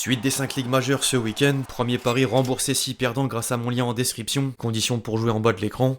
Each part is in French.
Suite des 5 ligues majeures ce week-end, premier pari remboursé 6 perdants grâce à mon lien en description, conditions pour jouer en bas de l'écran.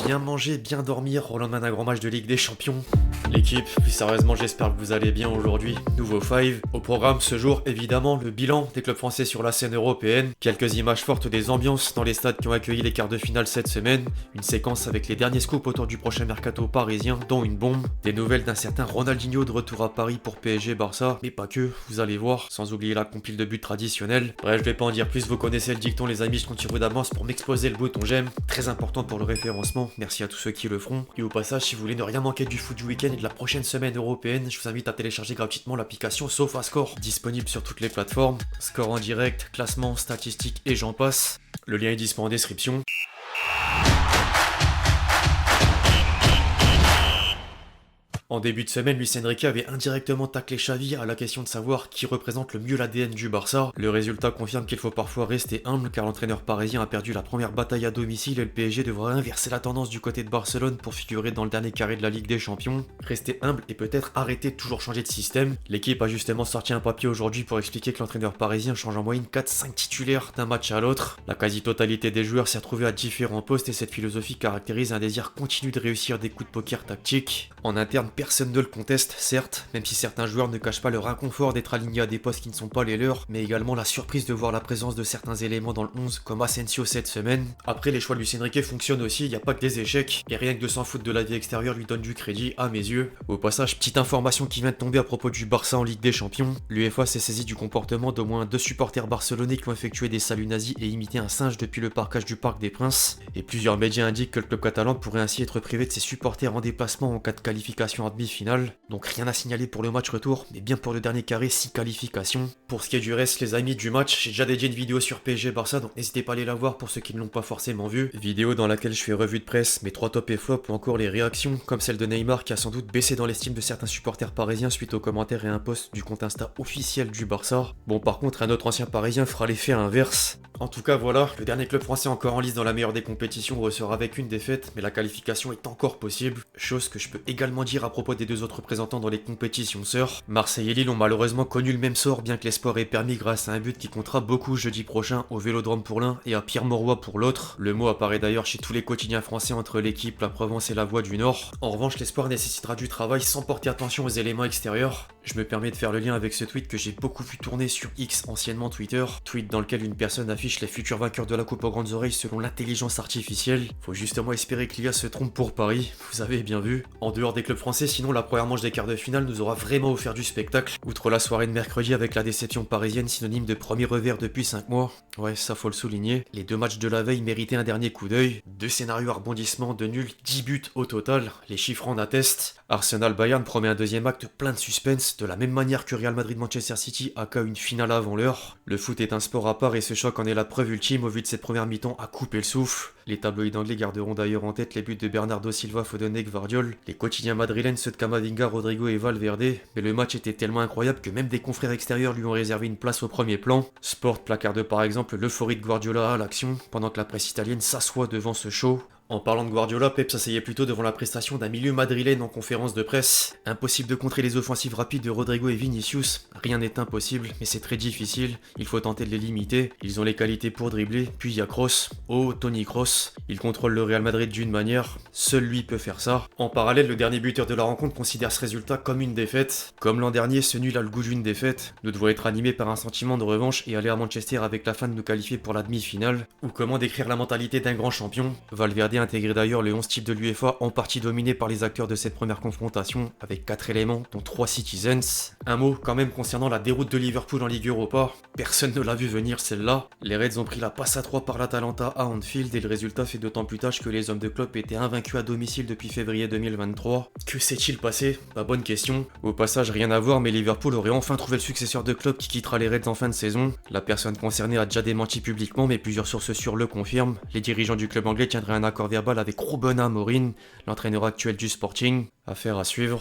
Bien manger, bien dormir au lendemain d'un grand match de Ligue des Champions. L'équipe, plus sérieusement j'espère que vous allez bien aujourd'hui. Nouveau 5. Au programme ce jour, évidemment, le bilan des clubs français sur la scène européenne. Quelques images fortes des ambiances dans les stades qui ont accueilli les quarts de finale cette semaine. Une séquence avec les derniers scoops autour du prochain mercato parisien, dont une bombe. Des nouvelles d'un certain Ronaldinho de retour à Paris pour PSG Barça. Mais pas que, vous allez voir, sans oublier la compile de buts traditionnelle. Bref, je vais pas en dire plus, vous connaissez le dicton les amis, je compte sur vous d'avance pour m'exposer le bouton j'aime. Très important pour le référencement, merci à tous ceux qui le feront. Et au passage, si vous voulez ne rien manquer du foot du week-end et de la prochaine semaine européenne, je vous invite à télécharger gratuitement l'application SofaScore, disponible sur toutes les plateformes. Score en direct, classement, statistiques et j'en passe. Le lien est disponible en description. En début de semaine, Luis Enrique avait indirectement taclé Xavi à la question de savoir qui représente le mieux l'ADN du Barça. Le résultat confirme qu'il faut parfois rester humble car l'entraîneur parisien a perdu la première bataille à domicile et le PSG devrait inverser la tendance du côté de Barcelone pour figurer dans le dernier carré de la Ligue des Champions. Rester humble et peut-être arrêter de toujours changer de système. L'équipe a justement sorti un papier aujourd'hui pour expliquer que l'entraîneur parisien change en moyenne 4-5 titulaires d'un match à l'autre. La quasi-totalité des joueurs s'est retrouvée à différents postes et cette philosophie caractérise un désir continu de réussir des coups de poker tactiques. En interne, personne ne le conteste, certes, même si certains joueurs ne cachent pas leur inconfort d'être alignés à des postes qui ne sont pas les leurs, mais également la surprise de voir la présence de certains éléments dans le 11, comme Asensio cette semaine. Après, les choix de Luis Enrique fonctionnent aussi, il n'y a pas que des échecs, et rien que de s'en foutre de la vie extérieure lui donne du crédit, à mes yeux. Au passage, petite information qui vient de tomber à propos du Barça en Ligue des Champions, l'UEFA s'est saisi du comportement d'au moins 2 supporters barcelonais qui ont effectué des saluts nazis et imité un singe depuis le parquage du Parc des Princes, et plusieurs médias indiquent que le club catalan pourrait ainsi être privé de ses supporters en déplacement en cas de qualification en demi-finale. Donc rien à signaler pour le match retour, mais bien pour le dernier carré 6 qualifications. Pour ce qui est du reste les amis du match, j'ai déjà dédié une vidéo sur PSG Barça, donc n'hésitez pas à aller la voir pour ceux qui ne l'ont pas forcément vue. Vidéo dans laquelle je fais revue de presse, mes 3 tops et flops ou encore les réactions, comme celle de Neymar qui a sans doute baissé dans l'estime de certains supporters parisiens suite aux commentaires et un post du compte Insta officiel du Barça. Bon par contre un autre ancien parisien fera l'effet inverse. En tout cas voilà, le dernier club français encore en lice dans la meilleure des compétitions ressort avec une défaite, mais la qualification est encore possible, chose que je peux également dire à propos des deux autres représentants dans les compétitions sœurs. Marseille et Lille ont malheureusement connu le même sort, bien que l'espoir ait permis grâce à un but qui comptera beaucoup jeudi prochain au Vélodrome pour l'un et à Pierre Mauroy pour l'autre. Le mot apparaît d'ailleurs chez tous les quotidiens français entre l'équipe, la Provence et la Voix du Nord. En revanche, l'espoir nécessitera du travail sans porter attention aux éléments extérieurs. Je me permets de faire le lien avec ce tweet que j'ai beaucoup vu tourner sur X, anciennement Twitter, tweet dans lequel une personne affiche les futurs vainqueurs de la coupe aux grandes oreilles selon l'intelligence artificielle. Faut justement espérer que l'IA se trompe pour Paris, vous avez bien vu. En dehors des clubs français, sinon la première manche des quarts de finale nous aura vraiment offert du spectacle, outre la soirée de mercredi avec la déception parisienne synonyme de premier revers depuis 5 mois. Ouais, ça faut le souligner. Les 2 matchs de la veille méritaient un dernier coup d'œil. 2 scénarios à rebondissement de nul, 10 buts au total, les chiffres en attestent. Arsenal-Bayern promet un deuxième acte plein de suspense, de la même manière que Real Madrid-Manchester City a une finale avant l'heure. Le foot est un sport à part et ce choc en est la preuve ultime au vu de cette première mi-temps à couper le souffle. Les tabloïds anglais garderont d'ailleurs en tête les buts de Bernardo Silva, Foden et Gvardiol, les quotidiens madrilènes ceux de Camavinga, Rodrigo et Valverde, mais le match était tellement incroyable que même des confrères extérieurs lui ont réservé une place au premier plan. Sport placarde par exemple l'euphorie de Guardiola à l'action, pendant que la presse italienne s'assoit devant ce show. En parlant de Guardiola, Pep s'asseyait plutôt devant la prestation d'un milieu madrilène en conférence de presse. Impossible de contrer les offensives rapides de Rodrigo et Vinicius. Rien n'est impossible, mais c'est très difficile. Il faut tenter de les limiter. Ils ont les qualités pour dribbler. Puis il y a Kroos. Oh, Toni Kroos. Il contrôle le Real Madrid d'une manière. Seul lui peut faire ça. En parallèle, le dernier buteur de la rencontre considère ce résultat comme une défaite. Comme l'an dernier, ce nul a le goût d'une défaite. Nous devons être animés par un sentiment de revanche et aller à Manchester avec la fin de nous qualifier pour la demi-finale. Ou comment décrire la mentalité d'un grand champion. Valverde intégré d'ailleurs le 11 type de l'UEFA en partie dominé par les acteurs de cette première confrontation avec 4 éléments dont 3 Citizens. Un mot quand même concernant la déroute de Liverpool en Ligue Europa. Personne ne l'a vu venir celle-là. Les Reds ont pris la passe à 3 par l'Atalanta à Anfield et le résultat fait d'autant plus tâche que les hommes de Klopp étaient invaincus à domicile depuis février 2023. Que s'est-il passé? Bonne question. Au passage rien à voir mais Liverpool aurait enfin trouvé le successeur de Klopp qui quittera les Reds en fin de saison. La personne concernée a déjà démenti publiquement mais plusieurs sources sûres le confirment. Les dirigeants du club anglais tiendraient un accord verbal avec Ruben Amorim, l'entraîneur actuel du Sporting. Affaire à suivre.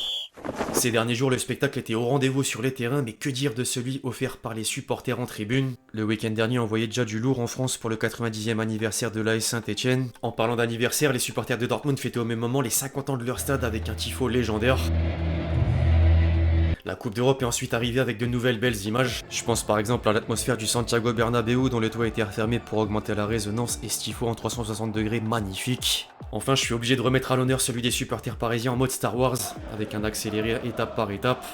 Ces derniers jours, le spectacle était au rendez-vous sur les terrains, mais que dire de celui offert par les supporters en tribune? Le week-end dernier, on voyait déjà du lourd en France pour le 90e anniversaire de l'AS Saint-Etienne. En parlant d'anniversaire, les supporters de Dortmund fêtaient au même moment les 50 ans de leur stade avec un tifo légendaire. La Coupe d'Europe est ensuite arrivée avec de nouvelles belles images. Je pense par exemple à l'atmosphère du Santiago Bernabéu dont le toit a été refermé pour augmenter la résonance et ce tifo en 360 degrés magnifique. Enfin, je suis obligé de remettre à l'honneur celui des supporters parisiens en mode Star Wars, avec un accéléré étape par étape.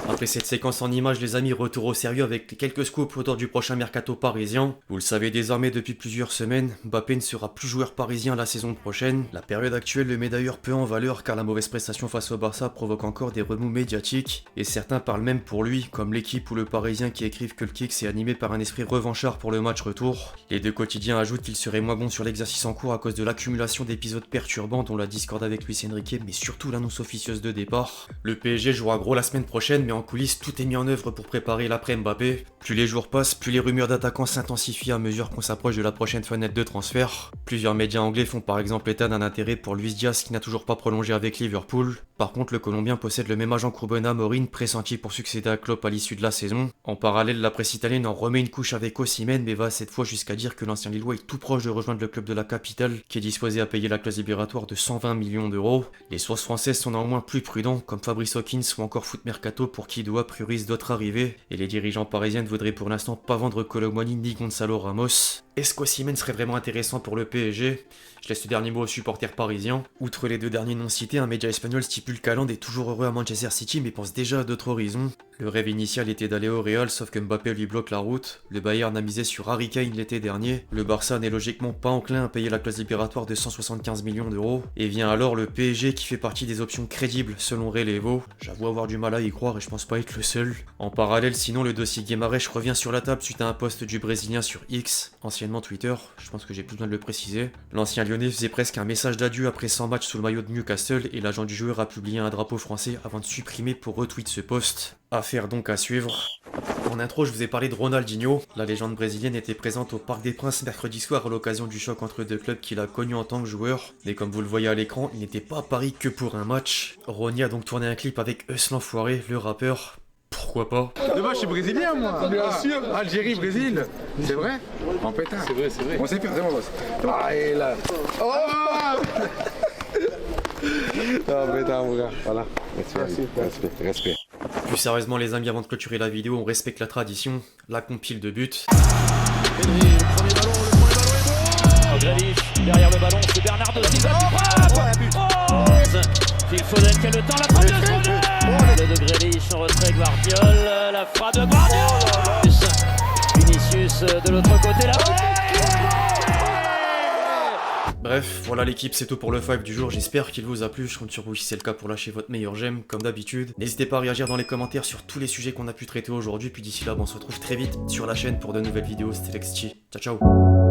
Après cette séquence en images, les amis, retour au sérieux avec quelques scoops autour du prochain mercato parisien. Vous le savez désormais depuis plusieurs semaines, Mbappé ne sera plus joueur parisien la saison prochaine. La période actuelle le met d'ailleurs peu en valeur car la mauvaise prestation face au Barça provoque encore des remous médiatiques. Et certains parlent même pour lui, comme l'équipe ou le Parisien qui écrivent que le kick est animé par un esprit revanchard pour le match retour. Les deux quotidiens ajoutent qu'il serait moins bon sur l'exercice en cours à cause de l'accumulation d'épisodes perturbants dont la discorde avec Luis Enrique mais surtout l'annonce officieuse de départ. Le PSG jouera gros la semaine prochaine mais en coulisses, tout est mis en œuvre pour préparer l'après Mbappé. Plus les jours passent, plus les rumeurs d'attaquants s'intensifient à mesure qu'on s'approche de la prochaine fenêtre de transfert. Plusieurs médias anglais font par exemple état d'un intérêt pour Luis Diaz qui n'a toujours pas prolongé avec Liverpool. Par contre, le Colombien possède le même agent qu'Ruben Amorim, pressenti pour succéder à Klopp à l'issue de la saison. En parallèle, la presse italienne en remet une couche avec Osimhen, mais va cette fois jusqu'à dire que l'ancien Lillois est tout proche de rejoindre le club de la capitale, qui est disposé à payer la clause libératoire de 120 millions d'euros. Les sources françaises sont néanmoins plus prudents, comme Fabrice Hawkins ou encore Foot Mercato, pour qui doit priorise d'autres arrivées, et les dirigeants parisiens ne voudraient pour l'instant pas vendre Colomboigny ni Gonzalo Ramos. Est-ce qu'Osimhen serait vraiment intéressant pour le PSG? Je laisse ce dernier mot aux supporters parisiens. Outre les deux derniers non cités, un média espagnol stipule qu'Haaland est toujours heureux à Manchester City mais pense déjà à d'autres horizons. Le rêve initial était d'aller au Real, sauf que Mbappé lui bloque la route. Le Bayern a misé sur Harry Kane l'été dernier. Le Barça n'est logiquement pas enclin à payer la clause libératoire de 175 millions d'euros. Et vient alors le PSG qui fait partie des options crédibles selon Relevo. J'avoue avoir du mal à y croire et je pense pas être le seul. En parallèle, sinon, le dossier Guimarães revient sur la table suite à un post du Brésilien sur X, anciennement Twitter, je pense que j'ai plus besoin de le préciser. L'ancien Lyonnais faisait presque un message d'adieu après 100 matchs sous le maillot de Newcastle et l'agent du joueur a publié un drapeau français avant de supprimer pour retweet ce post. Affaire donc à suivre. En intro, je vous ai parlé de Ronaldinho. La légende brésilienne était présente au Parc des Princes mercredi soir à l'occasion du choc entre deux clubs qu'il a connu en tant que joueur. Mais comme vous le voyez à l'écran, il n'était pas à Paris que pour un match. Ronny a donc tourné un clip avec Eus l'Enfoiré, le rappeur. Pourquoi pas? De base, je suis brésilien, moi. Bien sûr. Algérie, Brésil. C'est vrai? En pétard. C'est vrai, c'est vrai. On sait faire, c'est mon boss. Ah, et là. Oh non, pétard, mon gars. Voilà. Respect. Plus sérieusement, les amis, avant de clôturer la vidéo, on respecte la tradition. La compile de buts. Premier ballon est bon. Grealish, derrière le ballon, c'est Bernardo Silva qui frappe. Phil Foden qui a le temps, la frappe de Foden. Le de Grealish en retrait, Guardiola, la frappe de Guardiola. Vinicius de l'autre côté, là. Bref, voilà l'équipe, c'est tout pour le 5 du jour, j'espère qu'il vous a plu, je compte sur vous si c'est le cas pour lâcher votre meilleur j'aime, comme d'habitude. N'hésitez pas à réagir dans les commentaires sur tous les sujets qu'on a pu traiter aujourd'hui, puis d'ici là, on se retrouve très vite sur la chaîne pour de nouvelles vidéos, c'était Lexchi. Ciao ciao.